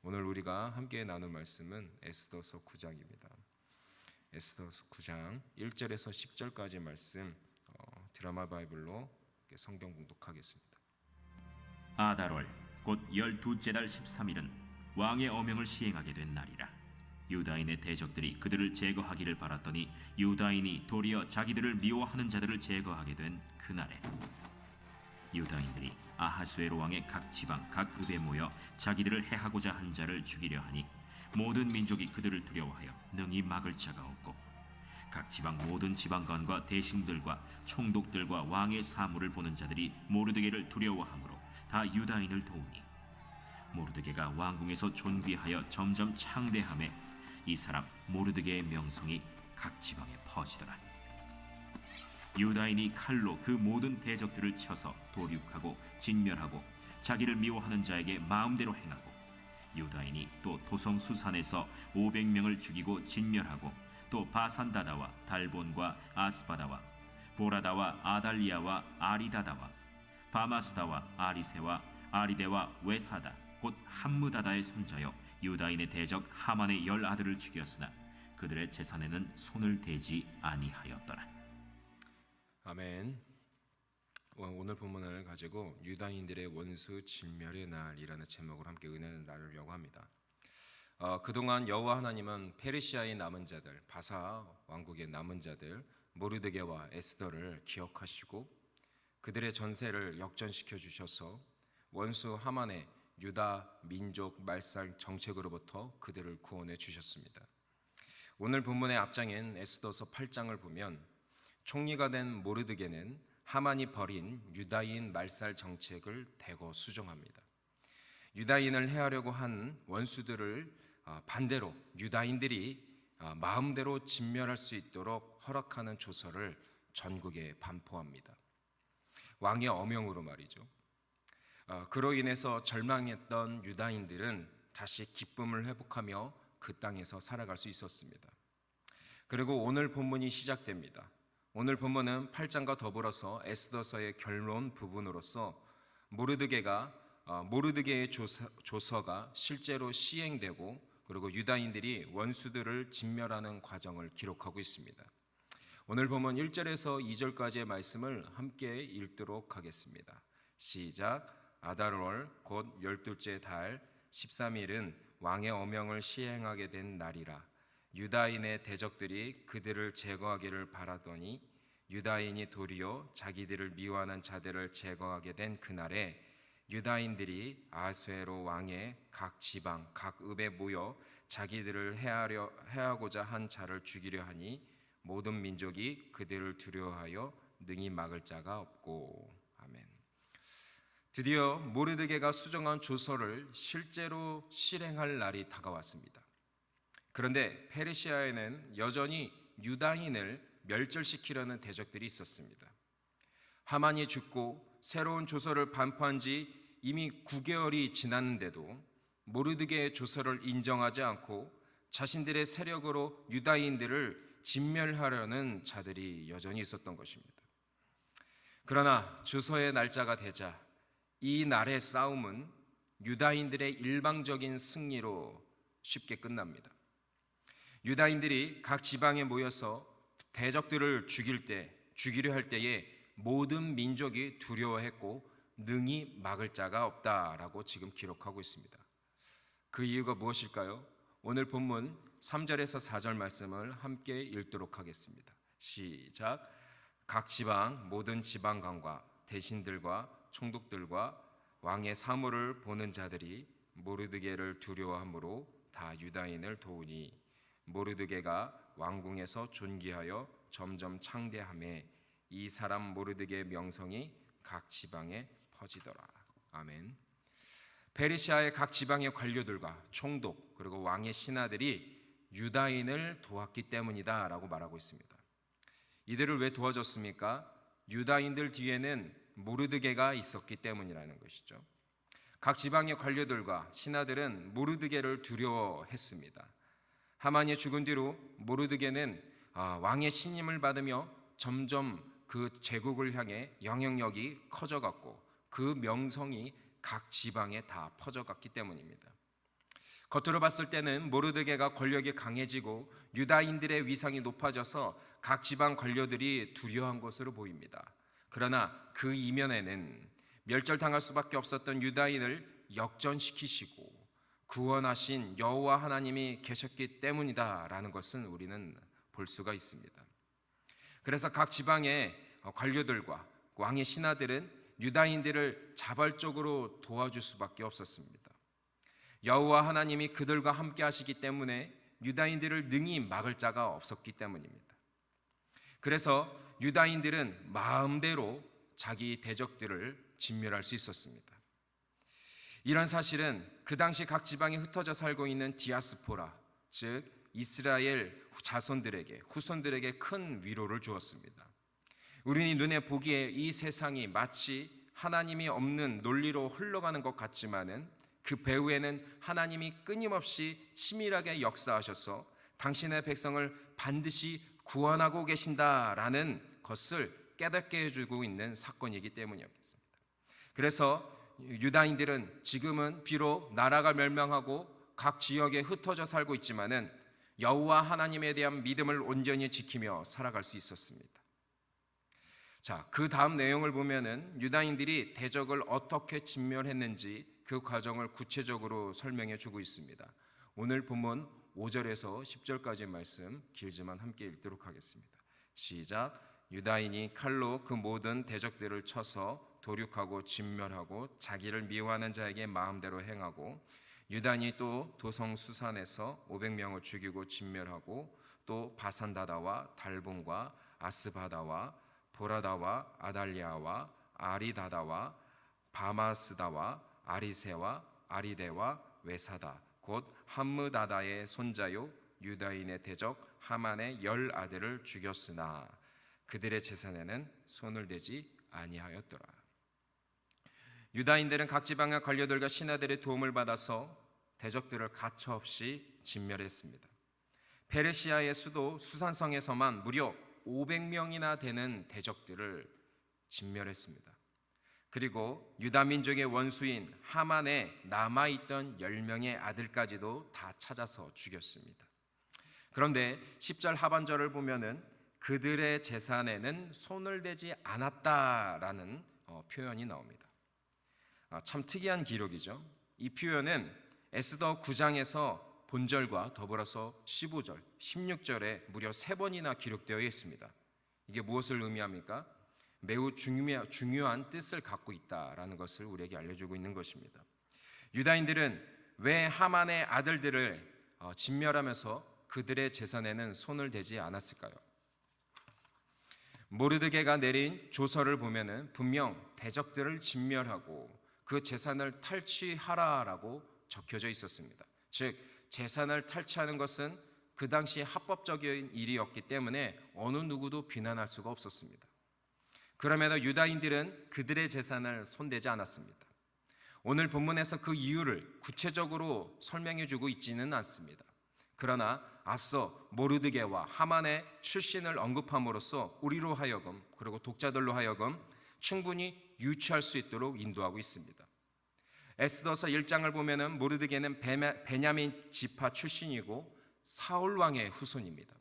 오늘 우리가 함께 나눌 말씀은 에스더서 9장입니다. 에스더서 9장 1절에서 10절까지 말씀 드라마 바이블로 성경 봉독하겠습니다. 아달월 곧 12째 달 13일은 왕의 어명을 시행하게 된 날이라. 유다인의 대적들이 그들을 제거하기를 바랐더니 유다인이 도리어 자기들을 미워하는 자들을 제거하게 된 그날에 유다인들이 아하수에로 왕의 각 지방 각 읍에 모여 자기들을 해하고자 한 자를 죽이려 하니 모든 민족이 그들을 두려워하여 능히 막을 자가 없고 각 지방 모든 지방관과 대신들과 총독들과 왕의 사물을 보는 자들이 모르드게를 두려워하므로 다 유다인을 도우니 모르드게가 왕궁에서 존귀하여 점점 창대하매 이 사람 모르드게의 명성이 각 지방에 퍼지더라. 유다인이 칼로 그 모든 대적들을 쳐서 도륙하고 진멸하고 자기를 미워하는 자에게 마음대로 행하고 유다인이 또 도성 수산에서 500명을 죽이고 진멸하고 또 바산다다와 달본과 아스바다와 보라다와 아달리아와 아리다다와 바마스다와 아리세와 아리데와 외사다 곧 함무다다의 손자여 유다인의 대적 하만의 10아들을 죽였으나 그들의 재산에는 손을 대지 아니하였더라. 아멘. 오늘 본문을 가지고 유다인들의 원수 진멸의 날이라는 제목으로 함께 은혜를 나누려고 합니다. 그동안 여호와 하나님은 페르시아의 남은 자들, 바사 왕국의 남은 자들 모르드게와 에스더를 기억하시고 그들의 전세를 역전시켜 주셔서 원수 하만의 유다 민족 말살 정책으로부터 그들을 구원해 주셨습니다. 오늘 본문의 앞장인 에스더서 8장을 보면 총리가 된 모르드게는 하만이 벌인 유다인 말살 정책을 대거 수정합니다. 유다인을 해하려고 한 원수들을 반대로 유다인들이 마음대로 진멸할 수 있도록 허락하는 조서를 전국에 반포합니다. 왕의 어명으로 말이죠. 그로 인해서 절망했던 유다인들은 다시 기쁨을 회복하며 그 땅에서 살아갈 수 있었습니다. 그리고 오늘 본문이 시작됩니다. 오늘 본문은 8장과 더불어서 에스더서의 결론 부분으로서 모르드게의 조서가 실제로 시행되고 그리고 유다인들이 원수들을 진멸하는 과정을 기록하고 있습니다. 오늘 본문 1절에서 2절까지의 말씀을 함께 읽도록 하겠습니다. 시작. 아달월 곧 12째 달 13일은 왕의 어명을 시행하게 된 날이라. 유다인의 대적들이 그들을 제거하기를 바라더니 유다인이 도리어 자기들을 미워하는 자들을 제거하게 된 그날에 유다인들이 아하수에로 왕의 각 지방 각 읍에 모여 자기들을 해하고자 한 자를 죽이려 하니 모든 민족이 그들을 두려워하여 능히 막을 자가 없고. 아멘. 드디어 모르드게가 수정한 조서를 실제로 실행할 날이 다가왔습니다. 그런데 페르시아에는 여전히 유다인을 멸절시키려는 대적들이 있었습니다. 하만이 죽고 새로운 조서를 반포한 지 이미 9개월이 지났는데도 모르드게의 조서를 인정하지 않고 자신들의 세력으로 유다인들을 진멸하려는 자들이 여전히 있었던 것입니다. 그러나 조서의 날짜가 되자 이 날의 싸움은 유다인들의 일방적인 승리로 쉽게 끝납니다. 유다인들이 각 지방에 모여서 대적들을 죽이려 할 때에 모든 민족이 두려워했고 능히 막을 자가 없다라고 지금 기록하고 있습니다. 그 이유가 무엇일까요? 오늘 본문 3절에서 4절 말씀을 함께 읽도록 하겠습니다. 시작. 각 지방 모든 지방관과 대신들과 총독들과 왕의 사물을 보는 자들이 모르드게를 두려워함으로 다 유다인을 도우니 모르드게가 왕궁에서 존귀하여 점점 창대하매 이 사람 모르드게의 명성이 각 지방에 퍼지더라. 아멘. 페르시아의 각 지방의 관료들과 총독 그리고 왕의 신하들이 유다인을 도왔기 때문이다 라고 말하고 있습니다. 이들을 왜 도와줬습니까? 유다인들 뒤에는 모르드게가 있었기 때문이라는 것이죠. 각 지방의 관료들과 신하들은 모르드게를 두려워했습니다. 하만이 죽은 뒤로 모르드게는 왕의 신임을 받으며 점점 그 제국을 향해 영향력이 커져갔고 그 명성이 각 지방에 다 퍼져갔기 때문입니다. 겉으로 봤을 때는 모르드게가 권력이 강해지고 유다인들의 위상이 높아져서 각 지방 관료들이 두려워한 것으로 보입니다. 그러나 그 이면에는 멸절당할 수밖에 없었던 유다인을 역전시키시고 구원하신 여호와 하나님이 계셨기 때문이다라는 것은 우리는 볼 수가 있습니다. 그래서 각 지방의 관료들과 왕의 신하들은 유다인들을 자발적으로 도와줄 수밖에 없었습니다. 여호와 하나님이 그들과 함께 하시기 때문에 유다인들을 능히 막을 자가 없었기 때문입니다. 그래서 유다인들은 마음대로 자기 대적들을 진멸할 수 있었습니다. 이런 사실은 그 당시 각 지방에 흩어져 살고 있는 디아스포라, 즉 이스라엘 자손들에게, 후손들에게 큰 위로를 주었습니다. 우리는 눈에 보기에 이 세상이 마치 하나님이 없는 논리로 흘러가는 것 같지만은 그 배후에는 하나님이 끊임없이 치밀하게 역사하셔서 당신의 백성을 반드시 구원하고 계신다라는 것을 깨닫게 해주고 있는 사건이기 때문이었습니다. 그래서 유다인들은 지금은 비록 나라가 멸망하고 각 지역에 흩어져 살고 있지만은 여호와 하나님에 대한 믿음을 온전히 지키며 살아갈 수 있었습니다. 자, 그 다음 내용을 보면은 유다인들이 대적을 어떻게 진멸했는지 그 과정을 구체적으로 설명해 주고 있습니다. 오늘 본문 5절에서 10절까지 말씀 길지만 함께 읽도록 하겠습니다. 시작. 유다인이 칼로 그 모든 대적들을 쳐서 도륙하고 진멸하고 자기를 미워하는 자에게 마음대로 행하고 유다인이 또 도성 수산에서 500명을 죽이고 진멸하고 또 바산다다와 달본과 아스바다와 보라다와 아달리아와 아리다다와 바마스다와 아리세와 아리데와 외사다 곧 함므다다의 손자요 유다인의 대적 하만의 10 아들을 죽였으나 그들의 재산에는 손을 대지 아니하였더라. 유다인들은 각 지방의 관료들과 신하들의 도움을 받아서 대적들을 가차없이 진멸했습니다. 페르시아의 수도 수산성에서만 무려 500명이나 되는 대적들을 진멸했습니다. 그리고 유다 민족의 원수인 하만의 남아있던 10명의 아들까지도 다 찾아서 죽였습니다. 그런데 10절 하반절을 보면은 그들의 재산에는 손을 대지 않았다라는 표현이 나옵니다. 참 특이한 기록이죠. 이 표현은 에스더 9장에서 본절과 더불어서 15절, 16절에 무려 3번이나 기록되어 있습니다. 이게 무엇을 의미합니까? 매우 중요한 뜻을 갖고 있다라는 것을 우리에게 알려주고 있는 것입니다. 유다인들은 왜 하만의 아들들을 진멸하면서 그들의 재산에는 손을 대지 않았을까요? 모르드게가 내린 조서를 보면은 분명 대적들을 진멸하고 그 재산을 탈취하라라고 적혀져 있었습니다. 즉 재산을 탈취하는 것은 그 당시 합법적인 일이었기 때문에 어느 누구도 비난할 수가 없었습니다. 그럼에도 유다인들은 그들의 재산을 손대지 않았습니다. 오늘 본문에서 그 이유를 구체적으로 설명해 주고 있지는 않습니다. 그러나 앞서 모르드게와 하만의 출신을 언급함으로써 우리로 하여금 그리고 독자들로 하여금 충분히 유추할 수 있도록 인도하고 있습니다. 에스더서 1장을 보면은 모르드게는 베냐민 지파 출신이고 사울 왕의 후손입니다.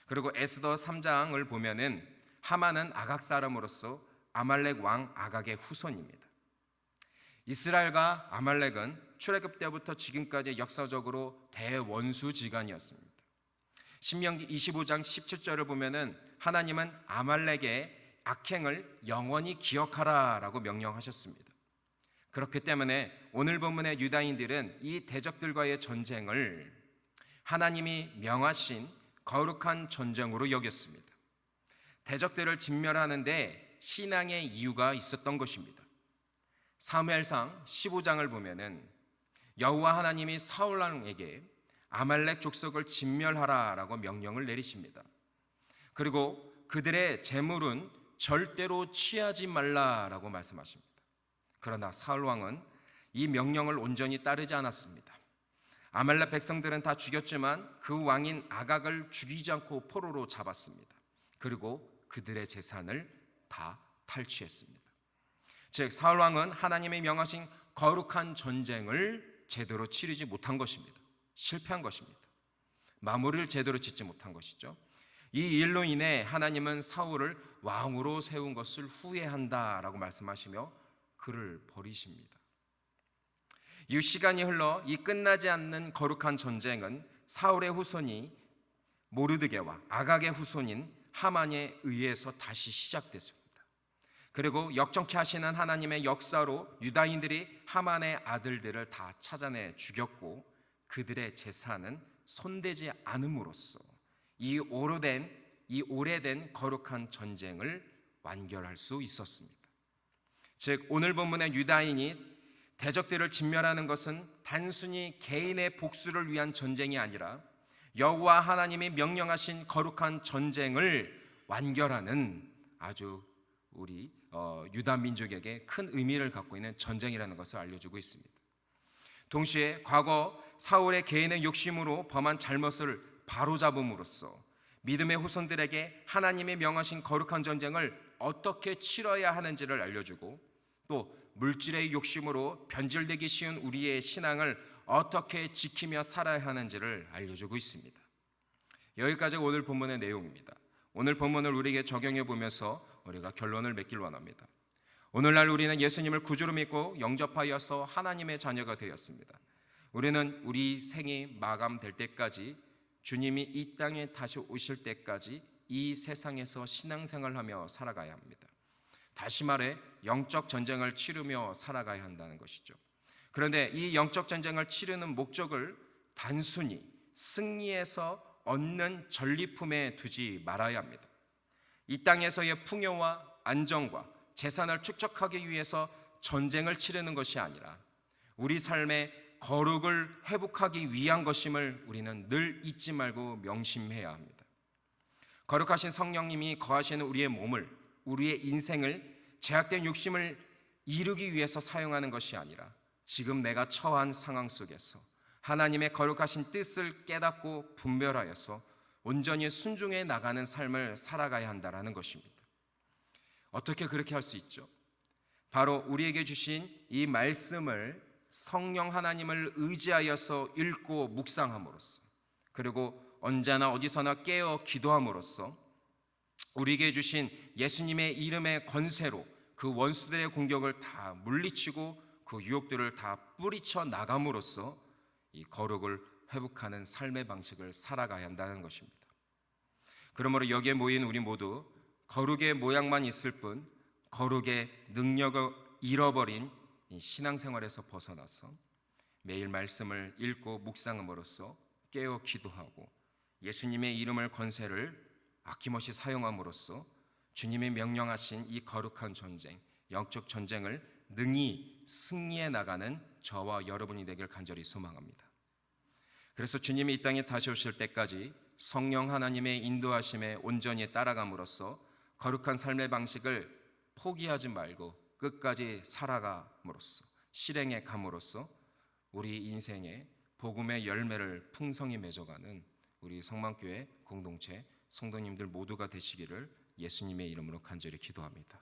그리고 에스더 3장을 보면은 하만은 아각 사람으로서 아말렉 왕 아각의 후손입니다. 이스라엘과 아말렉은 출애굽 때부터 지금까지 역사적으로 대원수지간이었습니다. 신명기 25장 17절을 보면은 하나님은 아말렉의 악행을 영원히 기억하라라고 명령하셨습니다. 그렇기 때문에 오늘 본문의 유다인들은 이 대적들과의 전쟁을 하나님이 명하신 거룩한 전쟁으로 여겼습니다. 대적들을 진멸하는데 신앙의 이유가 있었던 것입니다. 사무엘상 15장을 보면은 여호와 하나님이 사울 왕에게 아말렉 족속을 진멸하라라고 명령을 내리십니다. 그리고 그들의 재물은 절대로 취하지 말라라고 말씀하십니다. 그러나 사울 왕은 이 명령을 온전히 따르지 않았습니다. 아말렉 백성들은 다 죽였지만 그 왕인 아각을 죽이지 않고 포로로 잡았습니다. 그리고 그들의 재산을 다 탈취했습니다. 즉 사울 왕은 하나님이 명하신 거룩한 전쟁을 제대로 치르지 못한 것입니다. 실패한 것입니다. 마무리를 제대로 짓지 못한 것이죠. 이 일로 인해 하나님은 사울을 왕으로 세운 것을 후회한다라고 말씀하시며 그를 버리십니다. 이 시간이 흘러 이 끝나지 않는 거룩한 전쟁은 사울의 후손이 모르드게와 아각의 후손인 하만에 의해서 다시 시작됐습니다. 그리고 역정케 하시는 하나님의 역사로 유다인들이 하만의 아들들을 다 찾아내 죽였고 그들의 재산은 손대지 않음으로써 이 오래된 거룩한 전쟁을 완결할 수 있었습니다. 즉 오늘 본문의 유다인이 대적들을 진멸하는 것은 단순히 개인의 복수를 위한 전쟁이 아니라 여호와 하나님이 명령하신 거룩한 전쟁을 완결하는 아주 우리 유다 민족에게 큰 의미를 갖고 있는 전쟁이라는 것을 알려주고 있습니다. 동시에 과거 사울의 개인의 욕심으로 범한 잘못을 바로잡음으로써 믿음의 후손들에게 하나님이 명하신 거룩한 전쟁을 어떻게 치러야 하는지를 알려주고 또 물질의 욕심으로 변질되기 쉬운 우리의 신앙을 어떻게 지키며 살아야 하는지를 알려주고 있습니다. 여기까지가 오늘 본문의 내용입니다. 오늘 본문을 우리에게 적용해 보면서 우리가 결론을 맺길 원합니다. 오늘날 우리는 예수님을 구주로 믿고 영접하여서 하나님의 자녀가 되었습니다. 우리는 우리 생이 마감될 때까지 주님이 이 땅에 다시 오실 때까지 이 세상에서 신앙생활하며 살아가야 합니다. 다시 말해 영적 전쟁을 치르며 살아가야 한다는 것이죠. 그런데 이 영적 전쟁을 치르는 목적을 단순히 승리해서 얻는 전리품에 두지 말아야 합니다. 이 땅에서의 풍요와 안정과 재산을 축적하기 위해서 전쟁을 치르는 것이 아니라 우리 삶의 거룩을 회복하기 위한 것임을 우리는 늘 잊지 말고 명심해야 합니다. 거룩하신 성령님이 거하시는 우리의 몸을, 우리의 인생을 제약된 욕심을 이루기 위해서 사용하는 것이 아니라 지금 내가 처한 상황 속에서 하나님의 거룩하신 뜻을 깨닫고 분별하여서 온전히 순종해 나가는 삶을 살아가야 한다는 것입니다. 어떻게 그렇게 할 수 있죠? 바로 우리에게 주신 이 말씀을 성령 하나님을 의지하여서 읽고 묵상함으로써 그리고 언제나 어디서나 깨어 기도함으로써 우리에게 주신 예수님의 이름의 권세로 그 원수들의 공격을 다 물리치고 그 유혹들을 다 뿌리쳐 나감으로써 이 거룩을 회복하는 삶의 방식을 살아가야 한다는 것입니다. 그러므로 여기에 모인 우리 모두 거룩의 모양만 있을 뿐 거룩의 능력을 잃어버린 이 신앙생활에서 벗어나서 매일 말씀을 읽고 묵상함으로써 깨어 기도하고 예수님의 이름을 권세를 아낌없이 사용함으로써 주님이 명령하신 이 거룩한 전쟁, 영적 전쟁을 능히 승리해 나가는 저와 여러분이 되길 간절히 소망합니다. 그래서 주님이 이 땅에 다시 오실 때까지 성령 하나님의 인도하심에 온전히 따라감으로써 거룩한 삶의 방식을 포기하지 말고 끝까지 살아감으로써 실행해 감으로써 우리 인생의 복음의 열매를 풍성히 맺어가는 우리 성만교회 공동체 성도님들 모두가 되시기를 예수님의 이름으로 간절히 기도합니다.